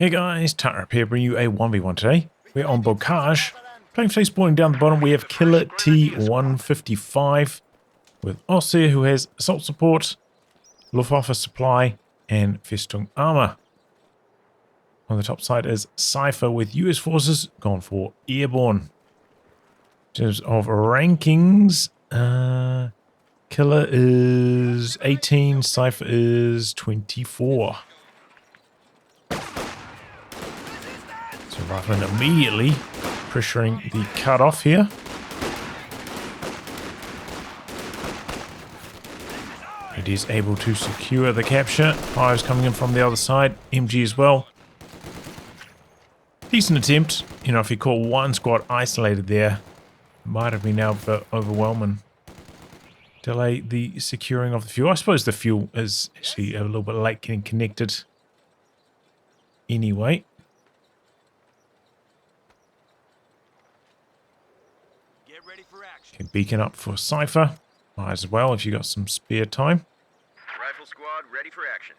Hey guys, tightrope here, bringing you a 1v1 today. We're on Bocage. Playing today, spawning down the bottom, we have killert155 with Ostheer, who has assault support, Luftwaffe supply, and Festung armor. On the top side is Cipher with US forces, gone for Airborne. In terms of rankings, Killer is 18, Cipher is 24. So Rifleman immediately pressuring the cutoff here. It is able to secure the capture. Fires coming in from the other side. MG as well. Decent attempt. You know, if he caught one squad isolated there, might have been overwhelming. Delay the securing of the fuel. I suppose the fuel is actually a little bit late getting connected. Anyway. Okay, beacon up for Cipher. Might as well if you got some spare time. Rifle squad ready for action.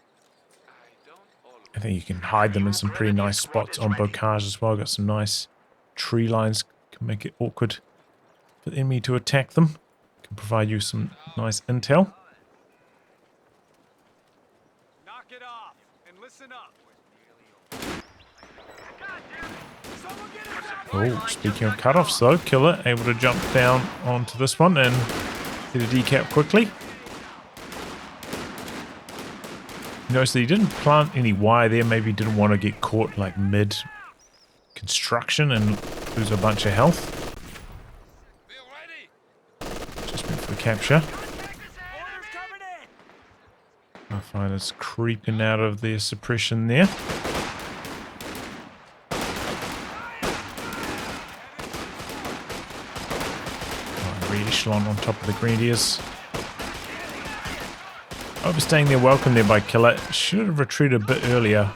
I think you can hide them in some pretty nice spots on Bocage as well. Got some nice tree lines. Can make it awkward for the enemy to attack them. Can provide you some nice intel. Knock it off and listen up. Oh, speaking of cutoffs though, Killer able to jump down onto this one and hit a decap quickly. Notice that he didn't plant any wire there. Maybe he didn't want to get caught like mid construction and lose a bunch of health. Just went for the capture. Pathfinder's creeping out of their suppression there. Echelon on top of the Grenadiers. Overstaying their welcome there by Killer. Should have retreated a bit earlier.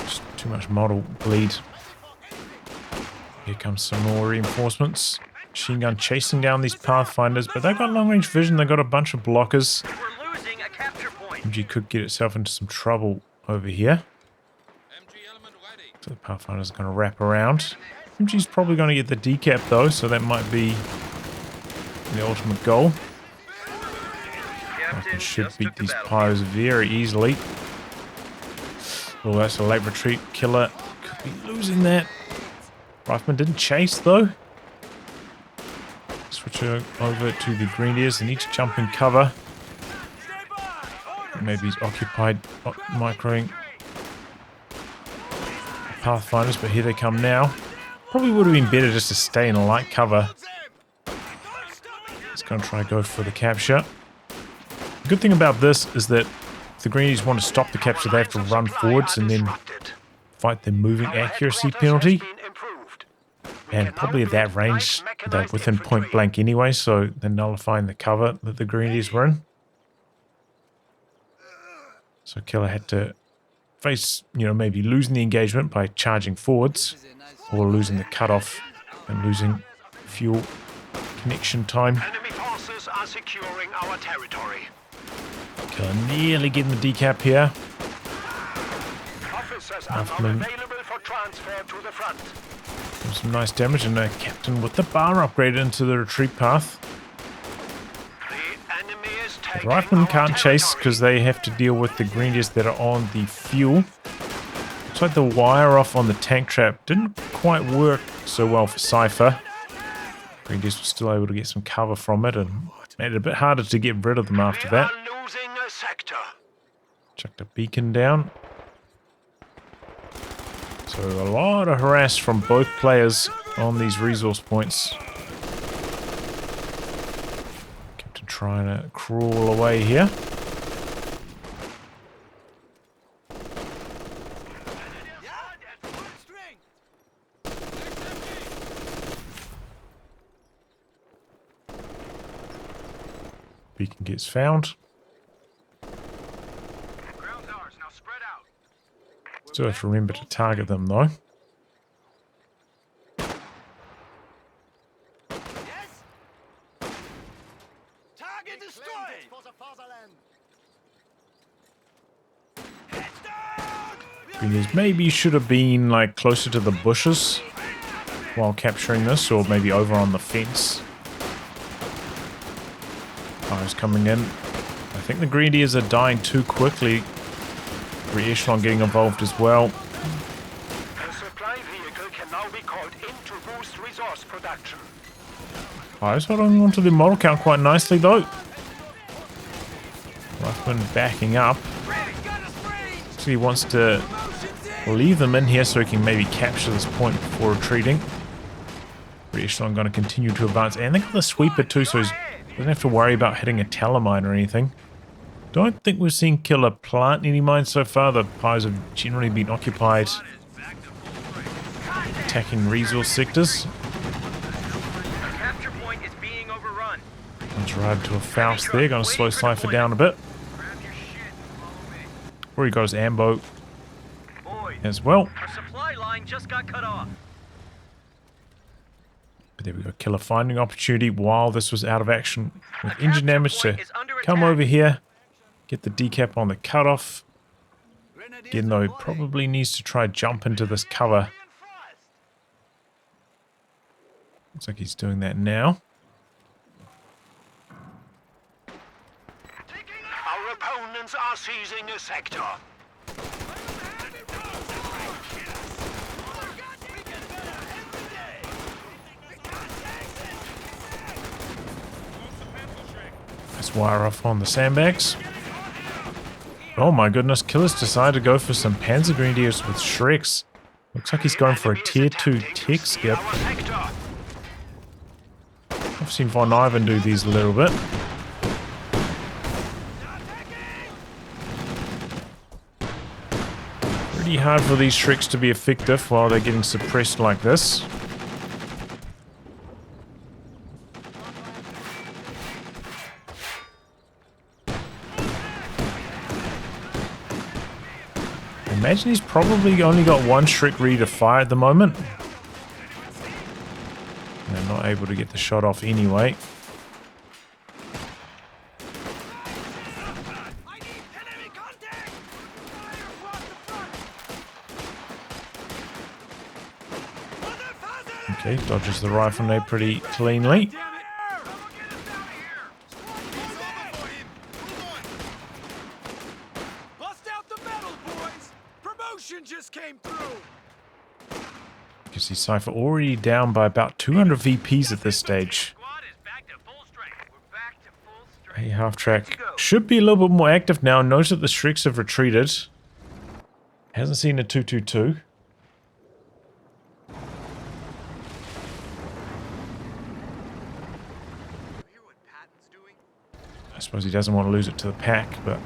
Just too much model bleed. Here comes some more reinforcements. Machine gun chasing down these Pathfinders, but they've got long range vision. They've got a bunch of blockers. MG could get itself into some trouble over here. So the Pathfinder's going to wrap around. MG's probably going to get the decap though, so that might be the ultimate goal. I should beat these pyros very easily. Oh, that's a late retreat. Killer could be losing that. Rifleman didn't chase though. Switch over to the Grenadiers. They need to jump in cover. Maybe he's occupied microing Pathfinders, but here they come now. Probably would have been better just to stay in a light cover. He's going to try to go for the capture. The good thing about this is that if the Grenadiers want to stop the capture, they have to run forwards and then fight the moving accuracy penalty. And probably at that range, they're within point blank anyway, so they're nullifying the cover that the Grenadiers were in. So Killer had to face, you know, maybe losing the engagement by charging forwards, or losing the cutoff and losing fuel connection time. Enemy forces are securing our territory. Killer nearly getting the decap here. Officers are now available for transfer to the front. Some nice damage, and a captain with the bar upgrade into the retreat path. The enemy is The taking Riflemen our can't chase territory. because they have to deal with the Grenadiers that are on the fuel. Looks like the wire off on the tank trap didn't quite work so well for Cipher. Grenadiers were still able to get some cover from it and made it a bit harder to get rid of them after that. We are losing a sector. Chucked a beacon down. So a lot of harass from both players on these resource points. Captain trying to crawl away here. Beacon gets found. Still have to remember to target them though. Target destroyed. for the fatherland. Grenadiers maybe should have been like closer to the bushes while capturing this, or maybe over on the fence. Fire's coming in. I think the Grenadiers are dying too quickly. Re-echelon getting involved as well. A supply vehicle can now be called in to boost resource production. Fire's holding onto the model count quite nicely though. Ruffman backing up. So he wants to leave them in here so he can maybe capture this point before retreating. Re-echelon going to continue to advance. And they got the sweeper too, so he doesn't have to worry about hitting a telemine or anything. Don't think we've seen kill a plant any mines so far. The pies have generally been occupied attacking resource sectors. One's right to a Faust there. Going to slow Cipher down a bit. Already got his ambo as well. Our supply line just got cut off. But there we go. Killer finding opportunity while this was out of action with engine damage to come over here, get the decap on the cutoff. Again though, he probably needs to try jump into this cover. Looks like he's doing that now. Our opponents are seizing a sector. Let's wire off on the sandbags. Oh my goodness, Killer's decided to go for some Panzer Grenadiers with Shreks. Looks like he's going for a tier 2 tech skip. I've seen Von Ivan do these a little bit. Pretty hard for these Shreks to be effective while they're getting suppressed like this. Imagine he's probably only got one Shrek ready to fire at the moment. They're not able to get the shot off anyway. Okay, dodges the rifle nade pretty cleanly. You can see Cipher already down by about 200 VPs at this stage. Hey, half track should be a little bit more active now. Notice that the Shreks have retreated. Hasn't seen a 222. I suppose he doesn't want to lose it to the pack, but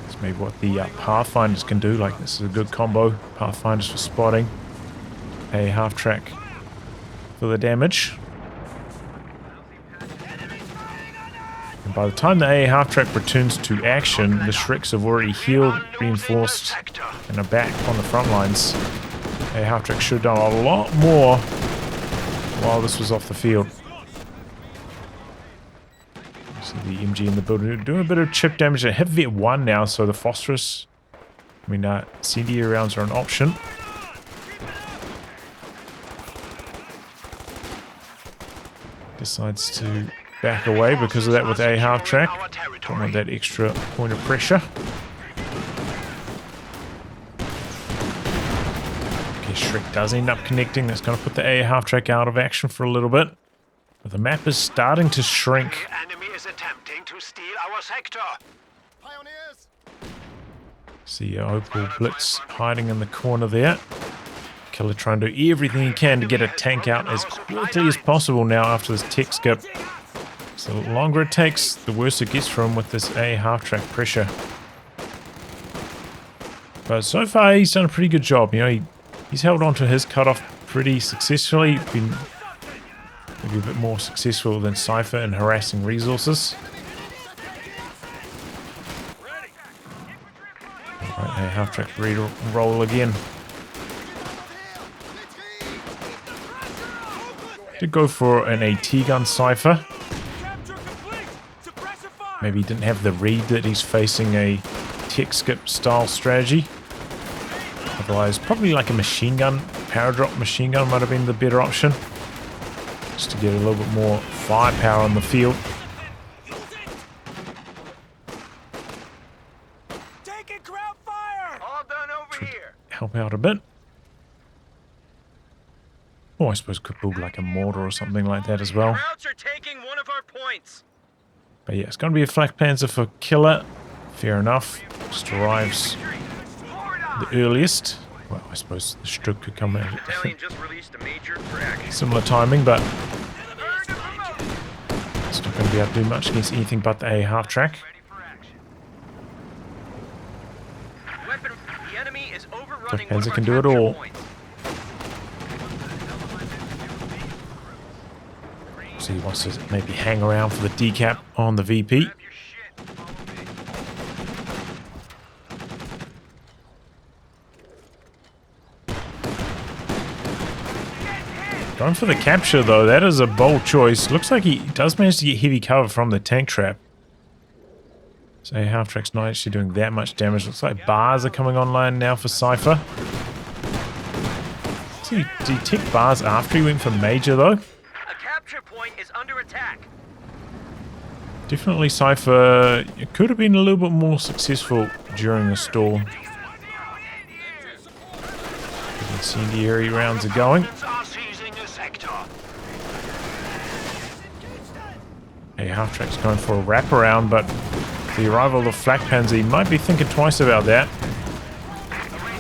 that's maybe what the Pathfinders can do. Like, this is a good combo. Pathfinders for spotting. A half track for the damage. And by the time the AA half track returns to action, the Shreks have already healed, reinforced, and are back on the front lines. AA half track should have done a lot more while this was off the field. See the MG in the building doing a bit of chip damage. They have Vet 1 now, so the phosphorus, incendiary rounds are an option. Decides to back away because of that with a half track. Don't want that extra point of pressure. Okay, Shrek does end up connecting. That's going to put the A half track out of action for a little bit. But the map is starting to shrink. The enemy is attempting to steal our sector. Pioneers! See Opal Blitz hiding in the corner there. Killer trying to do everything he can to get a tank out as quickly as possible now after this tech skip. So the longer it takes, the worse it gets for him with this A half track pressure. But so far he's done a pretty good job. You know, he's held on to his cutoff pretty successfully. Been maybe a bit more successful than Cipher in harassing resources. Alright, A half track ready to roll again. Did go for an AT gun Cipher. Maybe he didn't have the read that he's facing a tech skip style strategy. Otherwise, probably like a machine gun, paradrop machine gun might have been the better option. Just to get a little bit more firepower on the field. Taking ground fire! All done over here. Help out a bit. Or I suppose could build like a mortar or something like that as well. Krauts are taking one of our points. But yeah, it's going to be a flak panzer for killer. Fair enough. Just arrives the earliest. Well, I suppose the Strug could come in. Battalion just released a major for action. Similar timing, but it's not going to be able to do much against anything but the A half-track. Ready for action. Weapon. The enemy is overrunning Panzer one of can our do it capture all. points. So he wants to maybe hang around for the decap on the VP. Grab your shit. Follow me. Going for the capture though, that is a bold choice. Looks like he does manage to get heavy cover from the tank trap. So half-track's not actually doing that much damage. Looks like bars are coming online now for Cipher. Did he tick bars after he went for major though? A capture point is under attack. Definitely Cipher, it could have been a little bit more successful during the stall. Incendiary rounds are going. Are seizing a sector. A half-track's going for a wraparound, but the arrival of Flak Panzer, he might be thinking twice about that.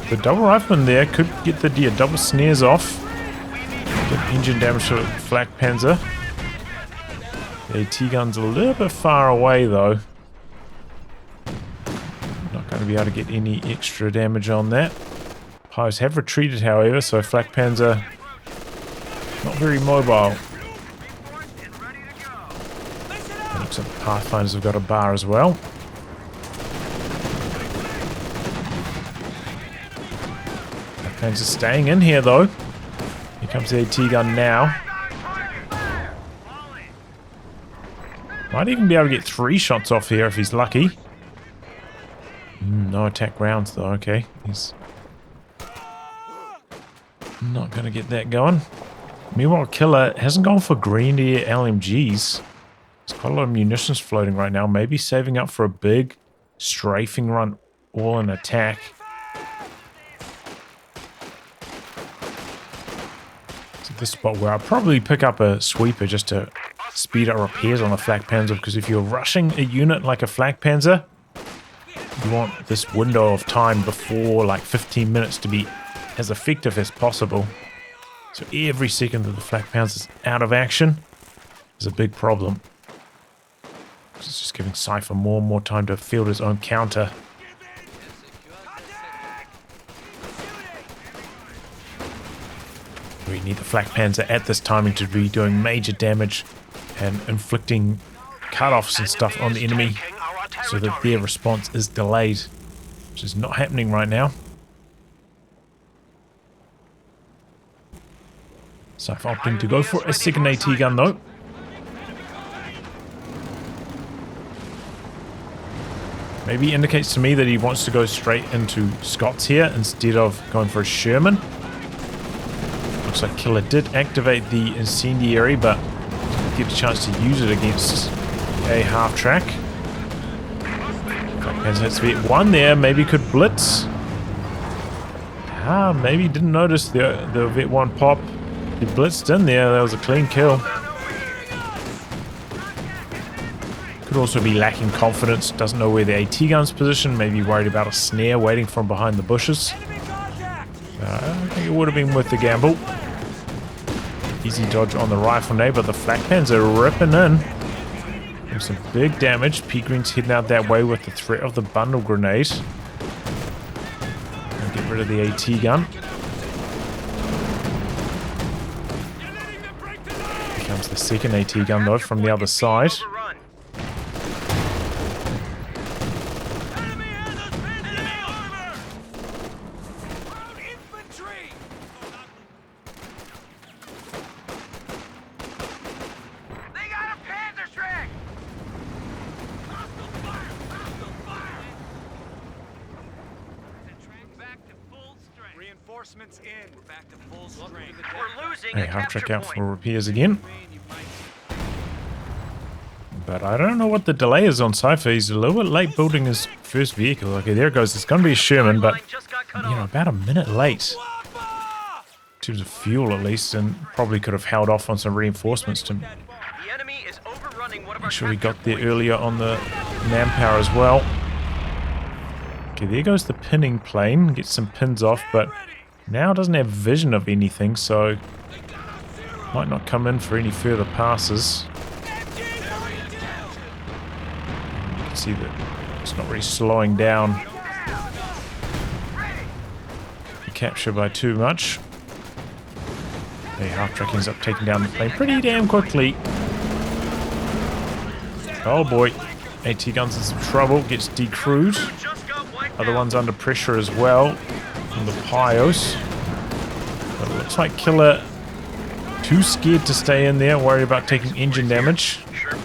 The double rifleman there could get the double snares off. Get engine damage to Flak Panzer. The AT gun's a little bit far away though. Not going to be able to get any extra damage on that. Pies have retreated however, so Flak Panzer not very mobile. And looks like the Pathfinders have got a bar as well. Flak Panzer staying in here though. Here comes the AT gun now. Might even be able to get 3 shots off here if he's lucky. No attack rounds though, okay. He's not going to get that going. Meanwhile, Killer hasn't gone for Grenadier LMGs. There's quite a lot of munitions floating right now. Maybe saving up for a big strafing run all in attack. It's at this spot where I'll probably pick up a sweeper just to speed up repairs on the Flak Panzer, because if you're rushing a unit like a Flak Panzer, you want this window of time before like 15 minutes to be as effective as possible. So every second that the Flak Panzer is out of action is a big problem. It's just giving Cipher more and more time to field his own counter. We need the Flak Panzer at this timing to be doing major damage and inflicting cut-offs and stuff on the enemy so that their response is delayed, which is not happening right now. Cipher opting to go for a second AT gun though. Maybe indicates to me that he wants to go straight into Scots here instead of going for a Sherman. Looks like Killer did activate the incendiary, but didn't get a chance to use it against a half-track. Panzer hits Vet1 there, maybe could blitz. Maybe didn't notice the Vet1 pop. He blitzed in there, that was a clean kill. Could also be lacking confidence, doesn't know where the AT gun's positioned, maybe worried about a snare waiting from behind the bushes. I think it would have been worth the gamble. Easy dodge on the rifle nade, but the Flak Panzer ripping in. Doing some big damage. P-Green's heading out that way with the threat of the bundle grenade. And get rid of the AT gun. Here comes the second AT gun though from the other side. Reinforcements in. We're back to full strength. We're losing Hey, a half capture track out point. for repairs again. But I don't know what the delay is on Cipher. He's a little bit late building his first vehicle. Okay, there it goes. It's going to be a Sherman, but, Line just got cut you know, off. about a minute late. In terms of fuel, at least, and probably could have held off on some reinforcements to The enemy is overrunning one of our make sure we capture got there points. earlier on the manpower as well. Okay, there goes the pinning plane. Get some pins off, but now doesn't have vision of anything, so might not come in for any further passes. You can see that it's not really slowing down the capture by too much. Hey, half-track ends up taking down the plane pretty damn quickly. Oh boy, AT guns in some trouble, gets decrewed. Just got wiped Other out. one's under pressure as well from the Pios. But it looks like Killer too scared to stay in there, worried about taking engine damage. Sure.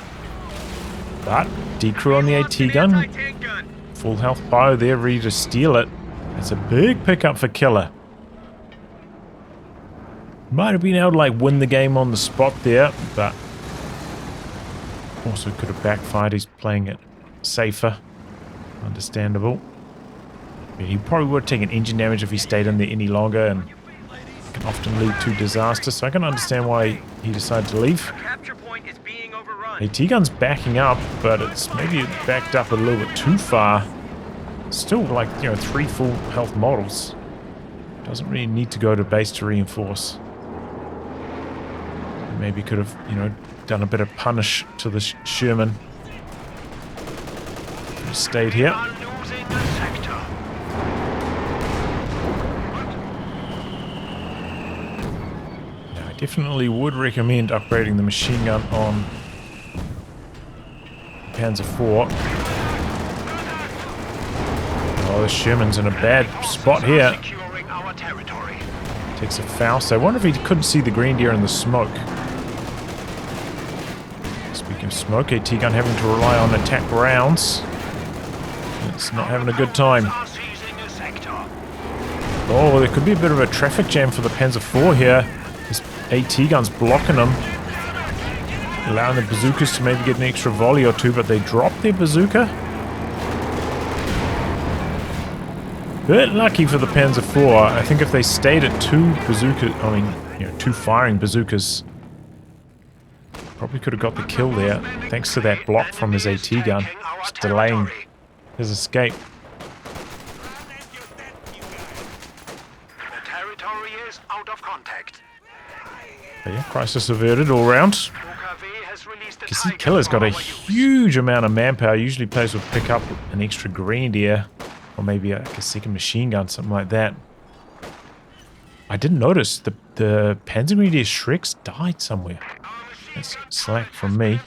But decrew on the AT gun. Anti-tank gun. Full health bio there, ready to steal it. That's a big pickup for Killer. Might have been able to like win the game on the spot there, but also could have backfired. He's playing it safer. Understandable. Yeah, he probably would have taken engine damage if he stayed in there any longer, and can often lead to disaster, so I can understand why he decided to leave. Capture point is being overrun. AT gun's backing up, but it's maybe backed up a little bit too far. Still like, you know, 3 full health models. Doesn't really need to go to base to reinforce. Maybe could have, you know, done a bit of punish to the Sherman. Stayed here. Are losing the sector. Now, I definitely would recommend upgrading the machine gun on Panzer IV. Oh, the Sherman's in a bad spot here. Securing our territory. Takes a foul, so I wonder if he couldn't see the green deer in the smoke. Speaking of smoke, AT gun having to rely on attack rounds. It's not having a good time. Are seizing a sector. Oh, there could be a bit of a traffic jam for the Panzer IV here. This AT gun's blocking them. Allowing the bazookas to maybe get an extra volley or two, but they drop their bazooka. Bit lucky for the Panzer IV. I think if they stayed at 2 bazooka, I mean, you know, 2 firing bazookas, probably could have got the kill there, thanks to that block from his AT gun. Just delaying his escape. The territory is out of contact. But yeah, crisis averted all round. UKW has released the You see, Tiger Killer's got a for our use. huge amount of manpower. Usually players would pick up an extra grenadier, or maybe like a second machine gun, something like that. I didn't notice the Panzer Grenadier Shreks died somewhere. That's slack from me.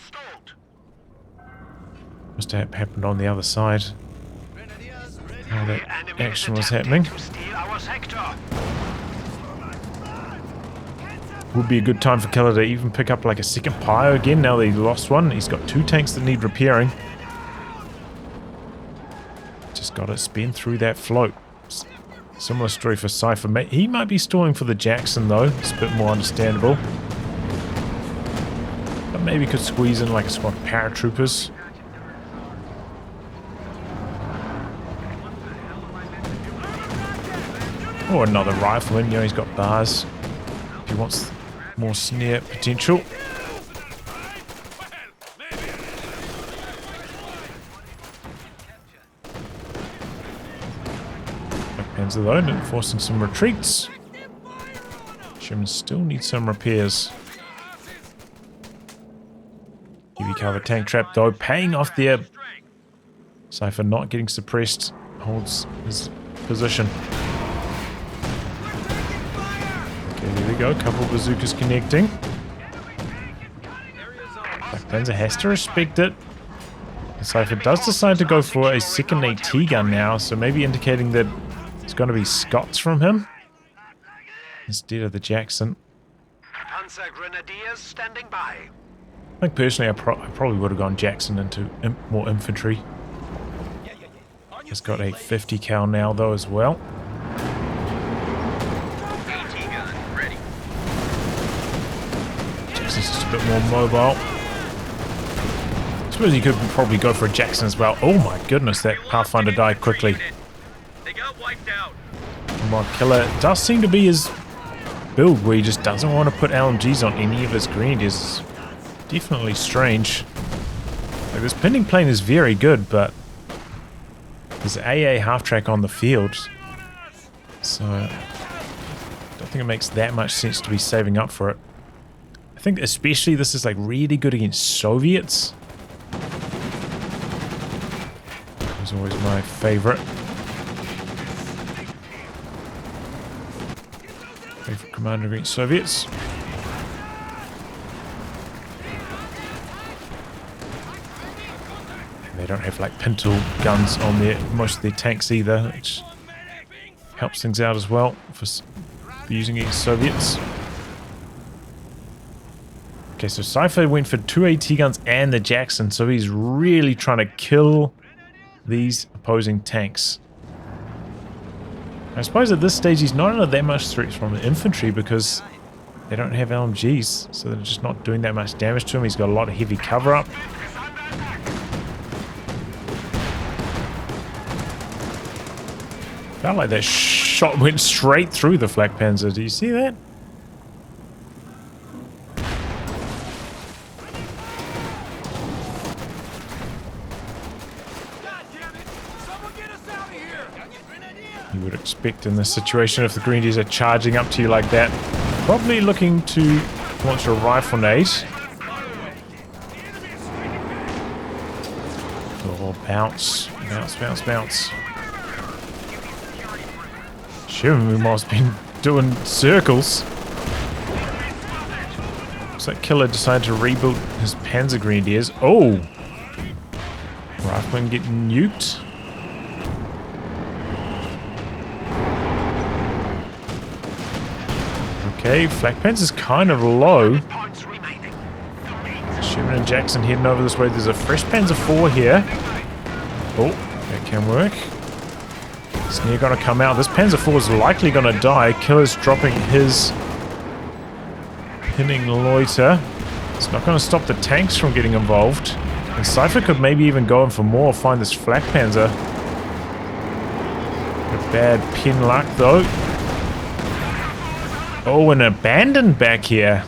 Must have happened on the other side. How that Enemy action is was attempting happening. to steal our sector. Would be a good time for Killer to even pick up like a second Pio again now that he lost one. He's got 2 tanks that need repairing. Just got to spin through that float. Similar story for Cipher. He might be stalling for the Jackson though. It's a bit more understandable. But maybe could squeeze in like a squad of paratroopers. Or another rifleman. You know, he's got bars. If he wants more snare potential. Panzer though, and forcing some retreats. Sherman still needs some repairs. UV cover tank trap though, paying off there. Cipher not getting suppressed, holds his position. Okay, there we go, couple of bazookas connecting. Black Panzer has to respect it. Cipher does decide to go for a second AT gun now, so maybe indicating that it's going to be Scots from him instead of the Jackson. Panzer Grenadiers standing by. I think personally I probably would have gone Jackson into more infantry. He's got a 50 cal now though as well. a bit more mobile. I suppose you could probably go for a Jackson as well. Oh my goodness, that Pathfinder died quickly. They got wiped out. Well, Killer does seem to be his build where he just doesn't want to put LMGs on any of his grenadiers. Definitely strange. Like, this pinning plane is very good, but there's AA half-track on the field. So I don't think it makes that much sense to be saving up for it. I think especially this is like really good against Soviets. It's always my favorite. Favorite commander against Soviets. And they don't have like pintle guns on most of their tanks either, which helps things out as well for using against Soviets. Okay, so Cipher went for 2 AT guns and the Jackson, so he's really trying to kill these opposing tanks. I suppose at this stage he's not under that much threat from the infantry because they don't have LMGs, so they're just not doing that much damage to him. He's got a lot of heavy cover up. Felt like that shot went straight through the Flak Panzer. Do you see that? You would expect in this situation if the Grenadiers are charging up to you like that. Probably looking to launch a rifle nade. Oh, bounce. Bounce, bounce, bounce. Shim must have been doing circles. Looks like Killer decided to rebuild his Panzer Grenadiers. Oh! Rifleman getting nuked. Okay, Flak Panzer's kind of low. Sherman and Jackson heading over this way. There's a fresh Panzer 4 here. Oh, that can work. Ostheer gonna come out. This Panzer 4 is likely gonna die. Killer's dropping his pinning loiter. It's not gonna stop the tanks from getting involved. And Cipher could maybe even go in for more, find this Flak Panzer. A bad pin luck though. Oh, an abandoned back here.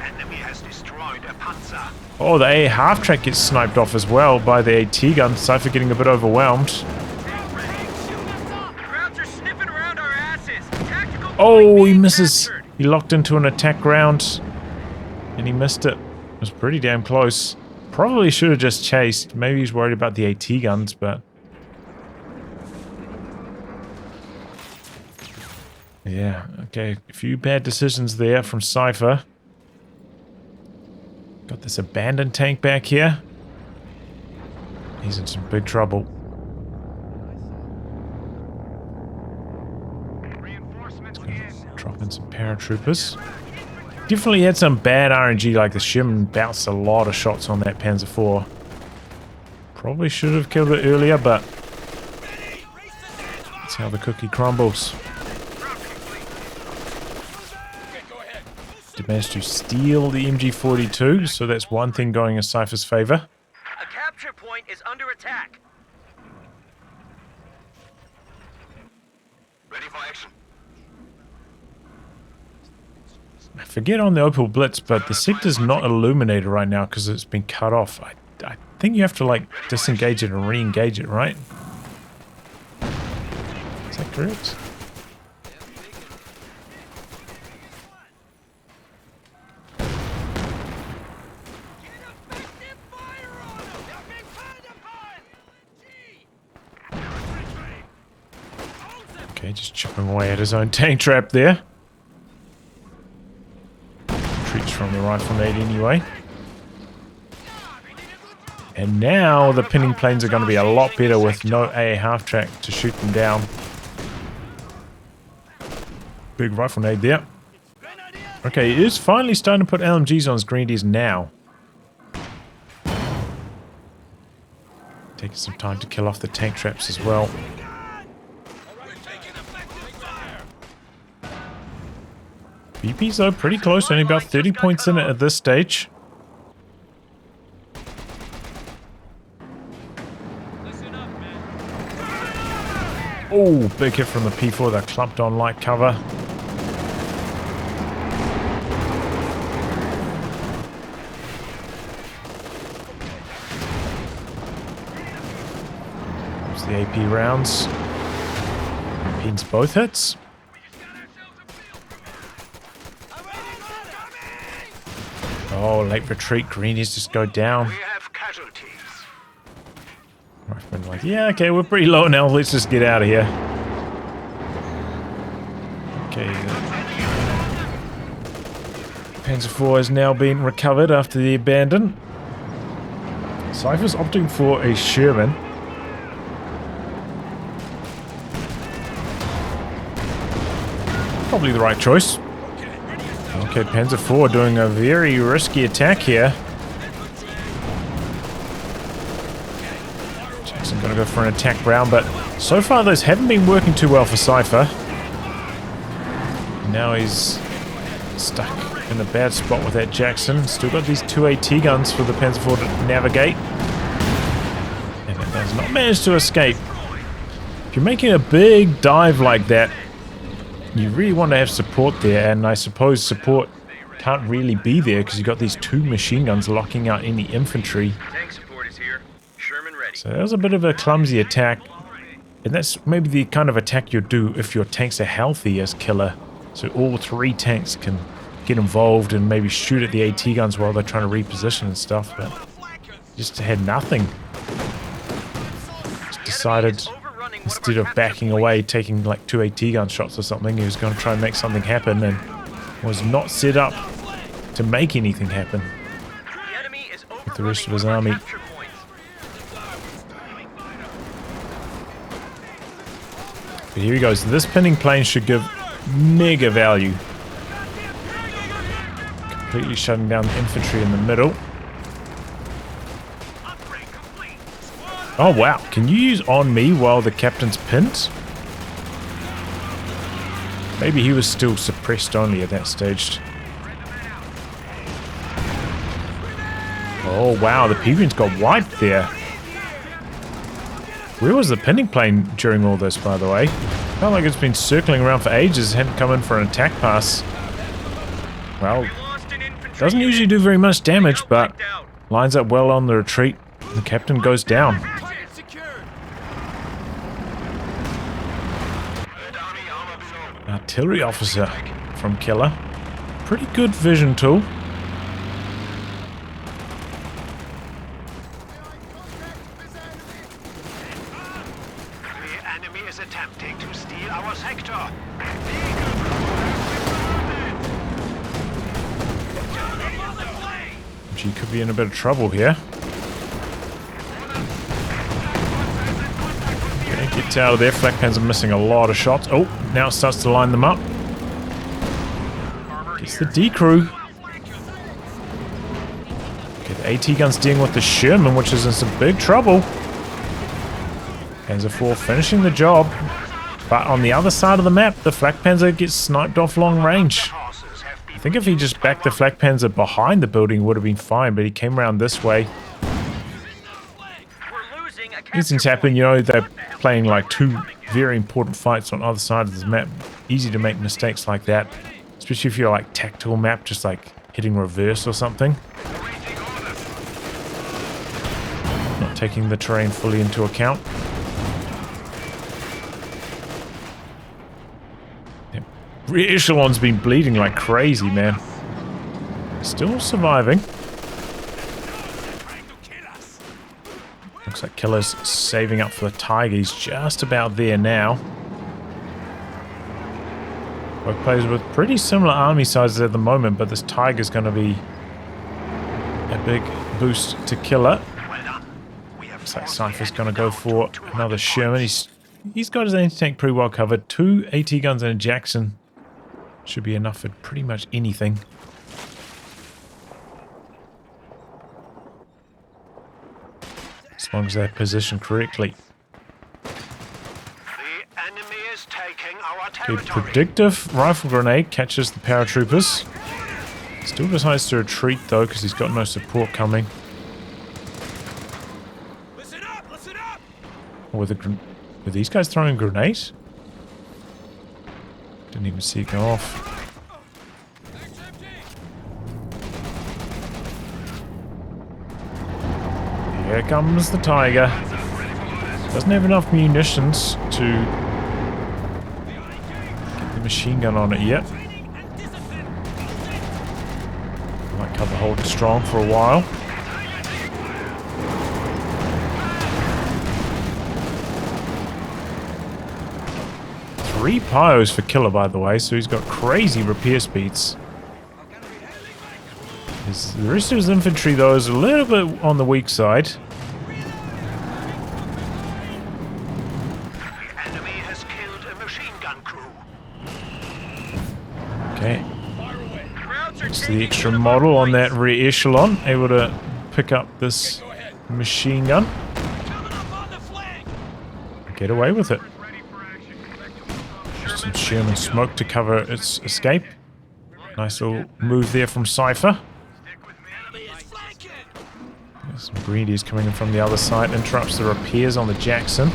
Enemy has destroyed a Panzer. Oh, the A half-track gets sniped off as well by the AT gun. Cipher getting a bit overwhelmed. Crowds are sniffing around our asses. Tactical Oh, point he being misses. captured. He locked into an attack round. And he missed it. It was pretty damn close. Probably should have just chased. Maybe he's worried about the AT guns, but... yeah, okay. A few bad decisions there from Cipher. Got this abandoned tank back here. He's in some big trouble. Drop in some paratroopers. Definitely had some bad RNG, like the Shim bounced a lot of shots on that Panzer IV. Probably should have killed it earlier, but that's how the cookie crumbles. Did manage to steal the MG42, so that's one thing going in Cipher's favor. A capture point is under attack. Ready for action. I forget on the Opel Blitz, but the sector's not illuminated right now because it's been cut off. I think you have to like disengage it and re-engage it, right? Is that correct? Okay, just chipping away at his own tank trap there. Retreats from the rifle nade anyway. And now the pinning planes are going to be a lot better with no AA half-track to shoot them down. Big rifle nade there. Okay, he is finally starting to put LMGs on his Grenadiers now. Taking some time to kill off the tank traps as well. VP's though pretty close, only about 30 points in it at this stage. Oh, big hit from the P4 that clumped on light cover. There's the AP rounds. Pins both hits. Oh, late retreat. Greenies just go down. We have casualties. Rifleman like, yeah, okay, we're pretty low now. Let's just get out of here. Okay. Panzer IV has now been recovered after the abandon. Cipher's opting for a Sherman. Probably the right choice. Okay, Panzer IV doing a very risky attack here. Jackson gonna go for an attack round, but so far those haven't been working too well for Cipher. Now he's stuck in a bad spot with that Jackson. Still got these 2 AT guns for the Panzer IV to navigate. And it does not manage to escape. If you're making a big dive like that, you really want to have support there, and I suppose support can't really be there because you've got these 2 machine guns locking out any infantry. Tank support is here. Sherman ready. So that was a bit of a clumsy attack, and that's maybe the kind of attack you'll do if your tanks are healthy as killer. So all 3 tanks can get involved and maybe shoot at the AT guns while they're trying to reposition and stuff, but just had nothing. Just decided instead of backing away, taking like 2 AT gun shots or something, he was going to try and make something happen and was not set up to make anything happen with the rest of his army. But here he goes. This pinning plane should give mega value. Completely shutting down the infantry in the middle. Oh wow, can you use on me while the captain's pinned? Maybe he was still suppressed only at that stage. Oh wow, the P-Wings got wiped there. Where was the pinning plane during all this, by the way? Felt like it's been circling around for ages, hadn't come in for an attack pass. Well, doesn't usually do very much damage, but lines up well on the retreat. The captain goes down. Artillery officer from Killer. Pretty good vision tool. The enemy is attempting to steal our sector. She could be in a bit of trouble here. Okay, gets out of there. Flak Panzer missing a lot of shots. Oh, now it starts to line them up. Gets the D crew. Okay, the AT gun's dealing with the Sherman, which is in some big trouble. Panzer IV finishing the job. But on the other side of the map, the Flak Panzer gets sniped off long range. I think if he just backed the Flak Panzer behind the building, it would have been fine, but he came around this way. These things happen, you know, they're playing like 2 very important fights on either side of the map. Easy to make mistakes like that, especially if you're like tactical map, just like hitting reverse or something. Not taking the terrain fully into account. Rear echelon's been bleeding like crazy, man. Still surviving. Looks like Killer's saving up for the Tiger. He's just about there now. Both players with pretty similar army sizes at the moment, but this Tiger's going to be a big boost to Killer. Looks like Cipher's going to go for another Sherman. He's got his anti-tank pretty well covered. 2 AT guns and a Jackson. Should be enough for pretty much anything. As long as they're positioned correctly. The enemy is taking our Okay, territory. predictive rifle grenade catches the paratroopers. Still decides to retreat though, because he's got no support coming. Listen up! Listen up! Were these guys throwing grenades? Didn't even see it go off. Here comes the Tiger. Doesn't have enough munitions to get the machine gun on it yet. Might cover hold strong for a while. Three pyros for Killer, by the way, so he's got crazy repair speeds. The rest of his infantry, though, is a little bit on the weak side. Enemy has killed a machine gun crew. Okay. It's the extra model on that rear echelon, able to pick up this machine gun. Get away with it. Just some Sherman smoke to cover its escape. Nice little move there from Cipher. Some greedies coming in from the other side, interrupts the repairs on the Jackson.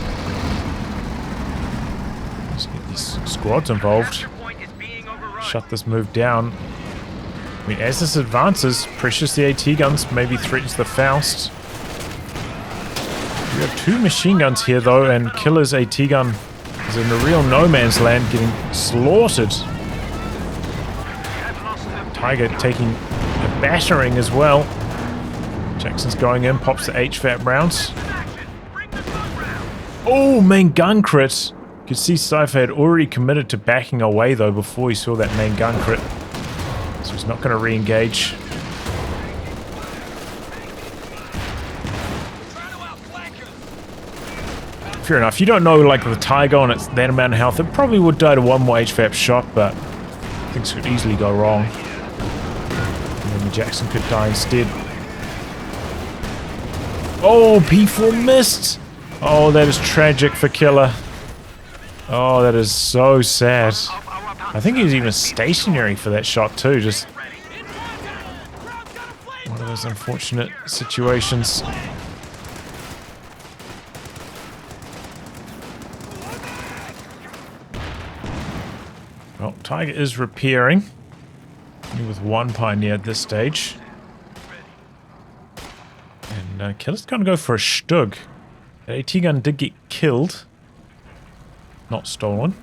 Let's get these squads involved. Shut this move down. I mean, as this advances, pressures the AT guns, maybe threatens the Faust. We have two machine guns here though, and Killer's AT gun is in the real no man's land, getting slaughtered. Tiger taking a battering as well. Jackson's going in, pops the HVAP rounds. Oh, main gun crit. You could see Cipher had already committed to backing away though before he saw that main gun crit. So he's not going to re-engage. Fair enough. You don't know, like, the Tiger on its that amount of health. It probably would die to one more HVAP shot, but things could easily go wrong. And then the Jackson could die instead. Oh, P4 missed! Oh, that is tragic for Killer. Oh, that is so sad. I think he was even stationary for that shot too, just one of those unfortunate situations. Well, Tiger is repairing. Only with one Pioneer at this stage. And Killer's going to go for a Stug. The AT gun did get killed. Not stolen.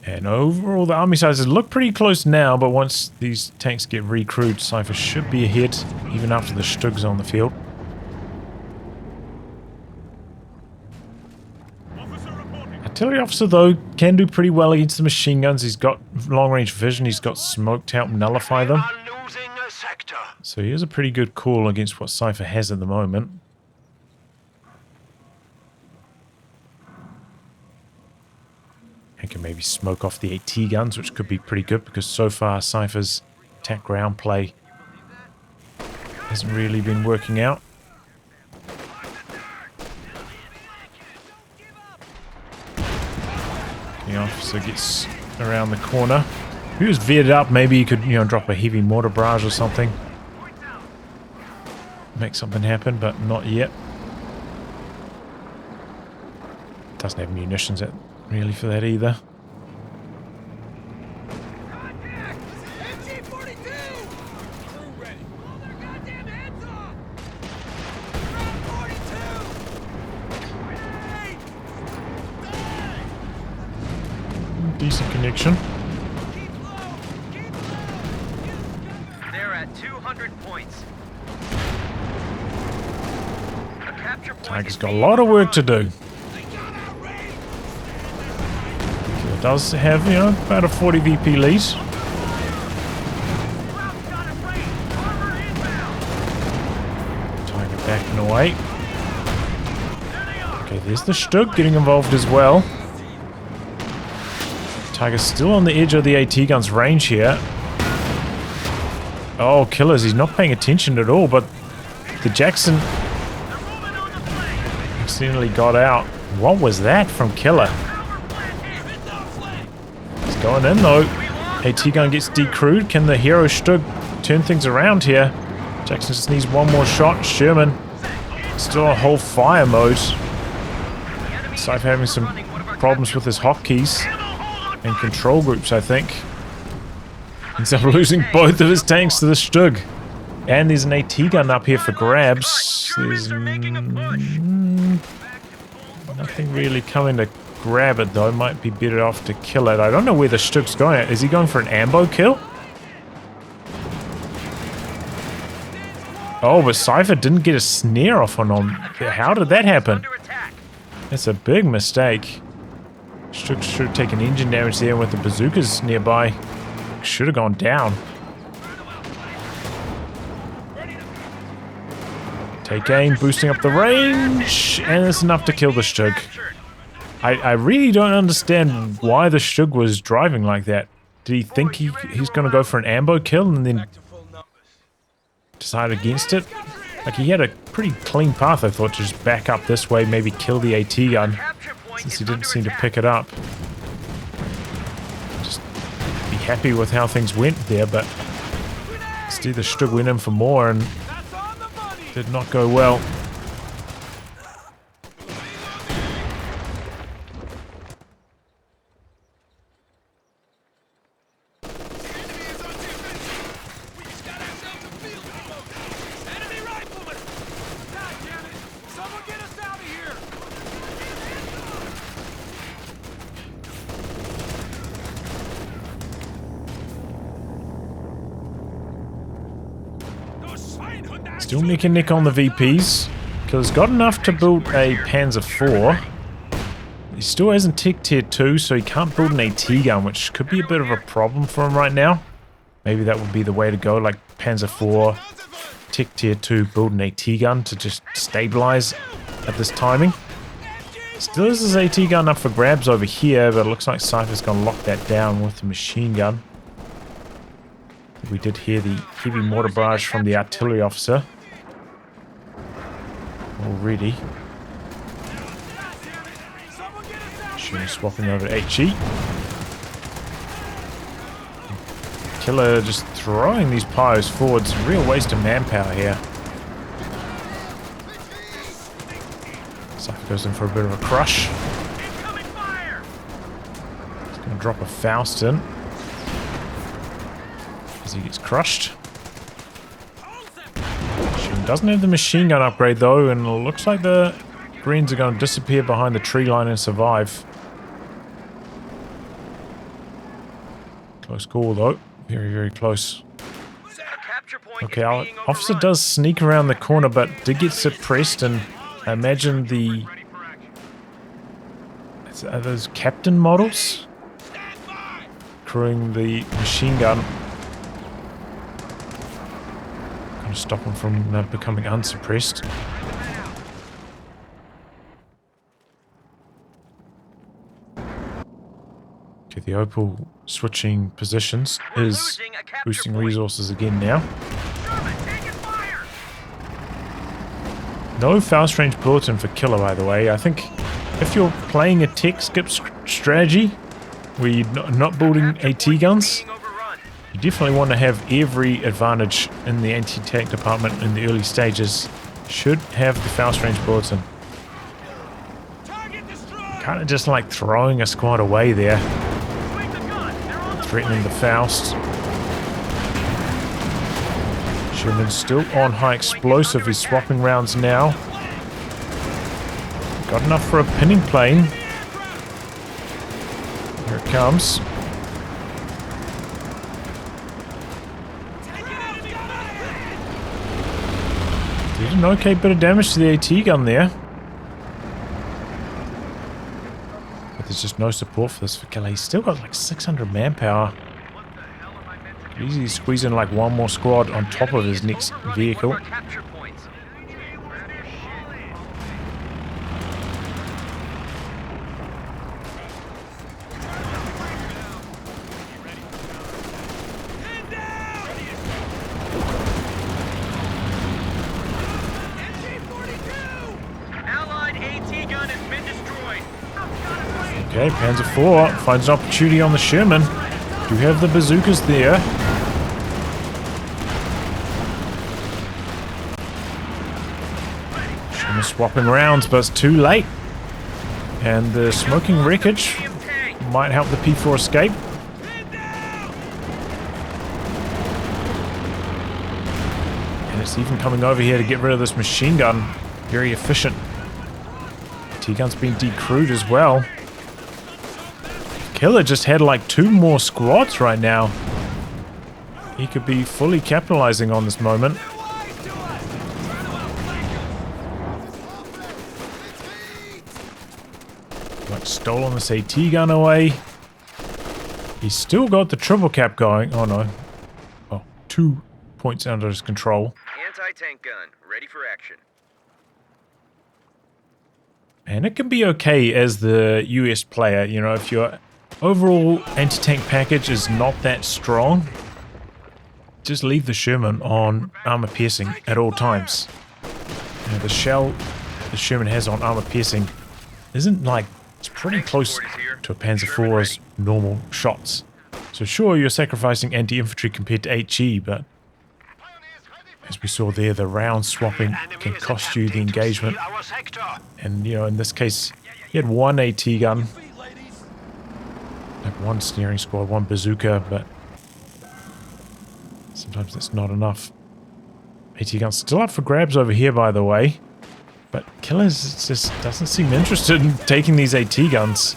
And overall, the army sizes look pretty close now, but once these tanks get recruited, Cipher should be ahead, even after the Stug's on the field. Artillery officer, though, can do pretty well against the machine guns. He's got long-range vision, he's got smoke to help nullify them. So he is a pretty good call against what Cipher has at the moment. And can maybe smoke off the AT guns, which could be pretty good, because so far Cipher's attack ground play hasn't really been working out. The officer gets around the corner. If he was veered up, maybe he could, drop a heavy mortar barrage or something. Make something happen, but not yet. Doesn't have munitions really for that either. Decent connection. They're at 200 points. Tiger's got a lot of work to do. It does have, about a 40 VP lead. Tiger backing away. Okay, there's the Stug getting involved as well. Tiger's still on the edge of the AT gun's range here. Oh, Killers, he's not paying attention at all, but the Jackson makes accidentally got out. What was that from Killer? He's going in though. AT gun gets decrewed. Can the hero Stug turn things around here? Jackson just needs one more shot. Sherman still on whole fire mode. Cipher having some problems with his hotkeys and control groups, I think. Ends up losing both of his tanks to the Stug. And there's an AT gun up here for grabs. There's nothing really coming to grab it though. Might be better off to kill it. I don't know where the Stug's going at. Is he going for an ambo kill? Oh, but Cipher didn't get a snare off on him. How did that happen? That's a big mistake. Should have taken engine damage there with the bazookas nearby. Should have gone down. Take aim, boosting up the range, and it's enough to kill the Stug. I really don't understand why the Stug was driving like that. Did he think he's going to go for an ambo kill and then decide against it? Like, he had a pretty clean path, I thought, to just back up this way, maybe kill the AT gun, since he didn't seem to pick it up. Just be happy with how things went there, but instead the Stug went in for more and did not go well. Still neck and neck on the VPs. Killer's got enough to build a Panzer IV. He still hasn't ticked tier 2, so he can't build an AT gun, which could be a bit of a problem for him right now. Maybe that would be the way to go, like Panzer IV, tick tier 2, build an AT gun to just stabilize at this timing. Still has his AT gun up for grabs over here, but it looks like Cipher's gonna lock that down with the machine gun. We did hear the heavy mortar barrage from the artillery officer already. She's swapping over to HE. Killer just throwing these pyros forwards. Real waste of manpower here. Cipher goes in for a bit of a crush. He's going to drop a Faust in. He gets crushed. She doesn't have the machine gun upgrade though, and it looks like the Greens are going to disappear behind the tree line and survive. Close call though. Very, very close. Okay, our officer does sneak around the corner, but did get suppressed, and I imagine the... Are those captain models? Crewing the machine gun. To stop him from becoming unsuppressed. Okay, the Opal switching positions is boosting resources again now. No Faust range bulletin for Killer, by the way. I think if you're playing a tech skip strategy where you're not building AT guns, you definitely want to have every advantage in the anti-tank department in the early stages. Should have the Faust range bulletin. Kind of just like throwing a squad away there. Threatening the Faust. Sherman's still on high explosive. He's swapping rounds now. Got enough for a pinning plane. Here it comes. Did an okay bit of damage to the AT gun there. But there's just no support for this for Killer. He's still got like 600 manpower. Could easily squeeze in like one more squad on top of his next vehicle. Allied AT Okay, Panzer IV finds an opportunity on the Sherman. Do have the bazookas there. Sherman swapping rounds, but it's too late. And the smoking wreckage might help the P4 escape. And it's even coming over here to get rid of this machine gun. Very efficient. T-gun's been decrewed as well. Killer just had like 2 more squads right now. He could be fully capitalizing on this moment. Like stolen this AT gun away. He's still got the triple cap going. Oh no. Oh, 2 points under his control. Anti-tank gun, ready for action. And it can be okay as the US player, you know, if your overall anti-tank package is not that strong, just leave the Sherman on armor piercing at all times. You know, the shell the Sherman has on armor piercing isn't like, it's pretty close to a Panzer IV's normal shots. So sure, you're sacrificing anti-infantry compared to HE, but as we saw there, the round swapping can cost you the engagement. And, you know, in this case, he had 1 AT gun, like 1 steering squad, 1 bazooka, but sometimes that's not enough. AT gun's still up for grabs over here, by the way. But Killers just doesn't seem interested in taking these AT guns.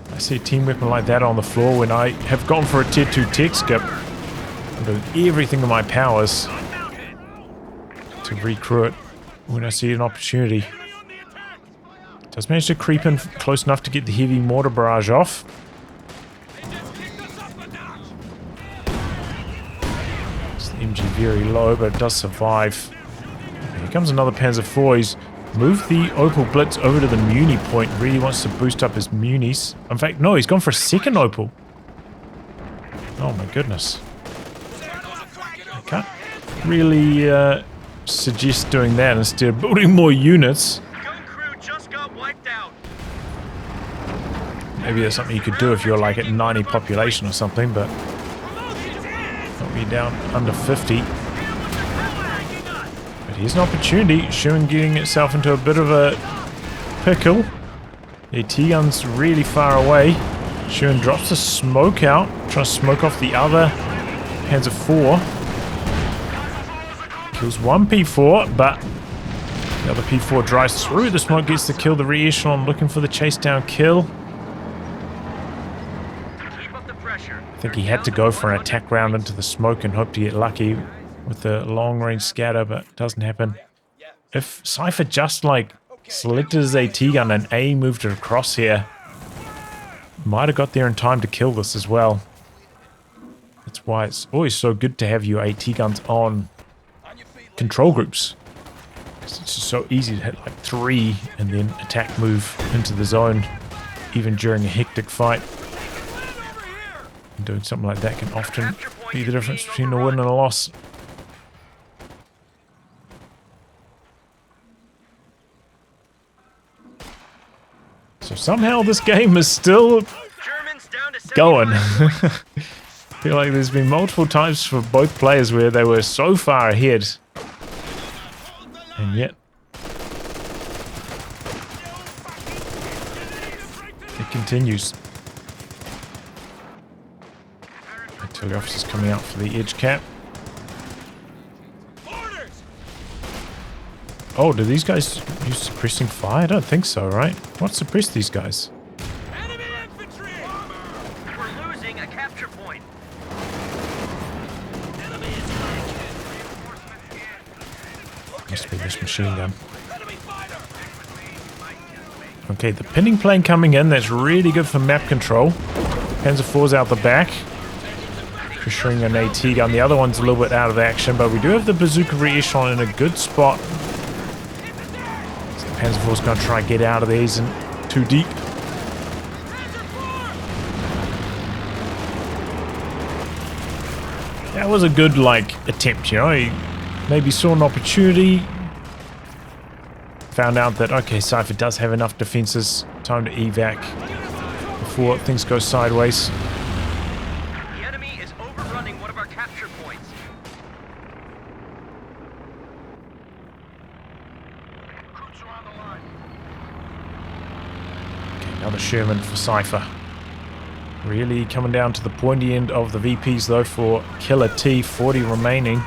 I see a team weapon like that on the floor when I have gone for a tier 2 tech skip. I'm doing everything in my powers to recruit when I see an opportunity. Does manage to creep in close enough to get the heavy mortar barrage off. It's the MG very low, but it does survive. Here comes another Panzer IV. He's moved the Opel Blitz over to the Muni point. Really wants to boost up his Munis. In fact, no, he's gone for a second Opel. Oh my goodness. I can't really suggest doing that instead of building more units. Gun crew just got wiped out. Maybe that's something you could do if you're like at 90 population or something, but not be down under 50. But here's an opportunity. Sherman getting itself into a bit of a pickle. The T-gun's really far away. Sherman drops the smoke out, trying to smoke off the other Panzer IV. Kills 1 P4, but the other P4 drives through the smoke, gets to kill the re-echelon, looking for the chase down kill. Keep up the pressure. I think he had to go for an attack round into the smoke and hope to get lucky with the long range scatter, but it doesn't happen. If Cipher just like selected his AT gun and A moved it across here, might have got there in time to kill this as well. That's why it's always so good to have your AT guns on control groups. It's just so easy to hit like 3 and then attack move into the zone, even during a hectic fight. And doing something like that can often be the difference between a win and a loss. So somehow this game is still going. I feel like there's been multiple times for both players where they were so far ahead. And yet it continues. Artillery officers coming out for the edge cap. Oh, do these guys use suppressing fire? I don't think so, right? What suppressed these guys? Enemy infantry! We're losing a capture point. Enemy is flanking. Must be this machine gun. Okay, the pinning plane coming in. That's really good for map control. Panzer IV's out the back. Pressuring an AT gun. The other one's a little bit out of action, but we do have the bazooka re-echelon in a good spot. So the Panzer IV's going to try and get out of there. He's in too deep. That was a good, like, attempt, you know. He maybe saw an opportunity. found out that, okay, Cipher does have enough defenses. Time to evac before things go sideways. The enemy is overrunning one of our capture points. Troops are on the line. Okay, another Sherman for Cipher. Really coming down to the pointy end of the VPs though for Killer T, 40 remaining.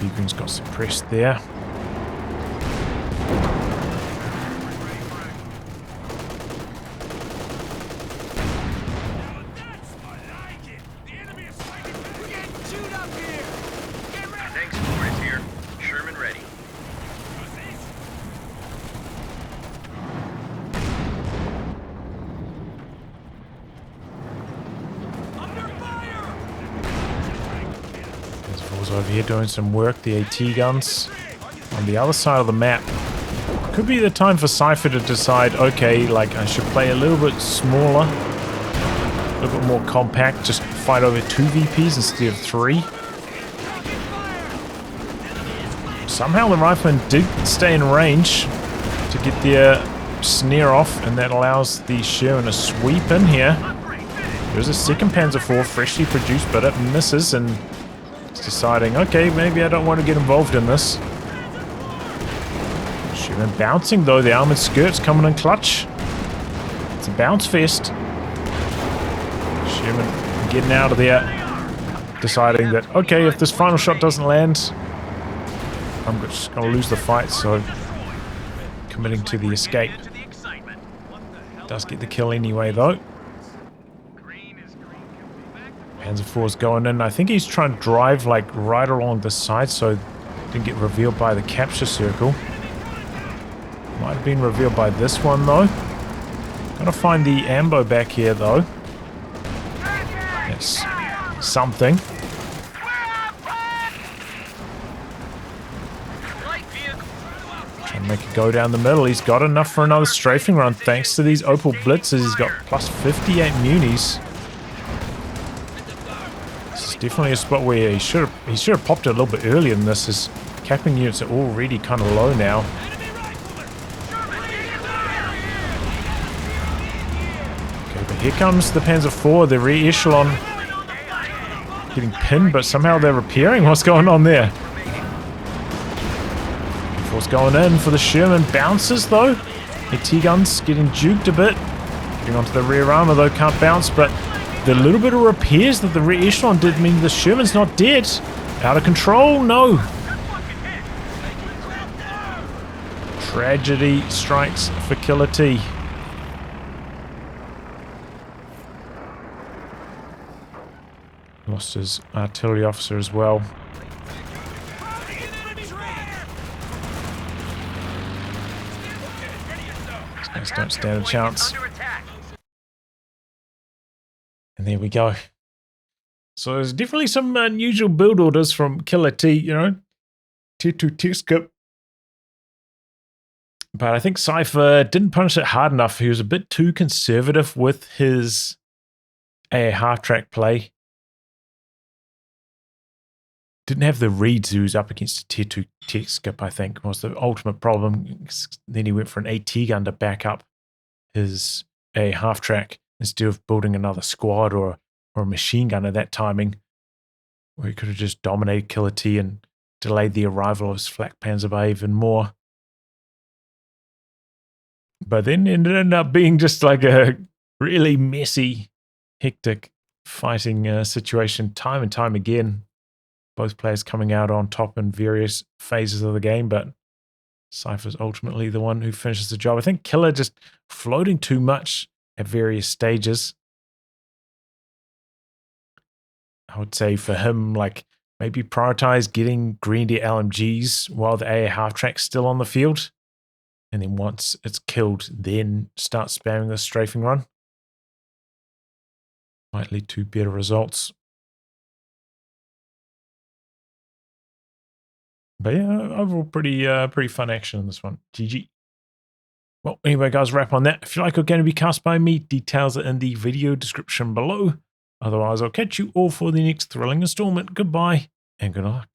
Beacon's got suppressed there. Thanks, Flores here. Sherman ready. There's Fours over here doing some work, the AT guns. On the other side of the map. Could be the time for Cipher to decide, okay, like I should play a little bit smaller. A little bit more compact, just fight over 2 VPs instead of 3. Somehow the rifleman did stay in range to get their snare off, and that allows the Sherman to sweep in here. There's a second Panzer IV freshly produced, but it misses, and it's deciding, okay, maybe I don't want to get involved in this. Sherman bouncing though, the armored skirt's coming in clutch. It's a bounce fest. Sherman getting out of there, deciding that, okay, if this final shot doesn't land, I'm just going to lose the fight, so committing to the escape. Does get the kill anyway, though. Panzer IV's going in. I think he's trying to drive, like, right along the side, so it didn't get revealed by the capture circle. Might have been revealed by this one, though. Gotta find the ambo back here, though. That's something. Trying to make it go down the middle. He's got enough for another strafing run thanks to these Opal blitzes. He's got plus 58 munis. This is definitely a spot where he should have popped it a little bit earlier than this. His capping units are already kind of low now. Okay, but here comes the Panzer IV, the rear echelon getting pinned, but somehow they're repairing. What's going on there? Force going in for the Sherman. Bounces though. AT guns getting juked a bit. Getting onto the rear armor though, can't bounce, but the little bit of repairs that the rear echelon did mean the Sherman's not dead. Out of control, no. Tragedy strikes for Killer T. Lost his artillery officer as well. These guys don't stand a chance. And there we go. So there's definitely some unusual build orders from Killer T, you know. Tier 2 tick skip. But I think Cipher didn't punish it hard enough. He was a bit too conservative with his AA half-track play. Didn't have the reads he was up against a tier 2 tick skip, I think, was the ultimate problem. Then he went for an AT gun to back up his AA half-track instead of building another squad or a machine gun at that timing, where he could have just dominated Killer T and delayed the arrival of his flak Panzer by even more. But then it ended up being just like a really messy, hectic fighting situation time and time again. Both players coming out on top in various phases of the game, but Cipher's ultimately the one who finishes the job. I think Killer just floating too much at various stages. I would say for him, like, maybe prioritize getting Grenadier LMGs while the AA half-track's still on the field. And then once it's killed, then start spamming the strafing run. Might lead to better results. But yeah, overall pretty fun action in this one. GG. Well, anyway, guys, wrap on that. If you like what going to be cast by me, details are in the video description below. Otherwise, I'll catch you all for the next thrilling installment. Goodbye and good luck.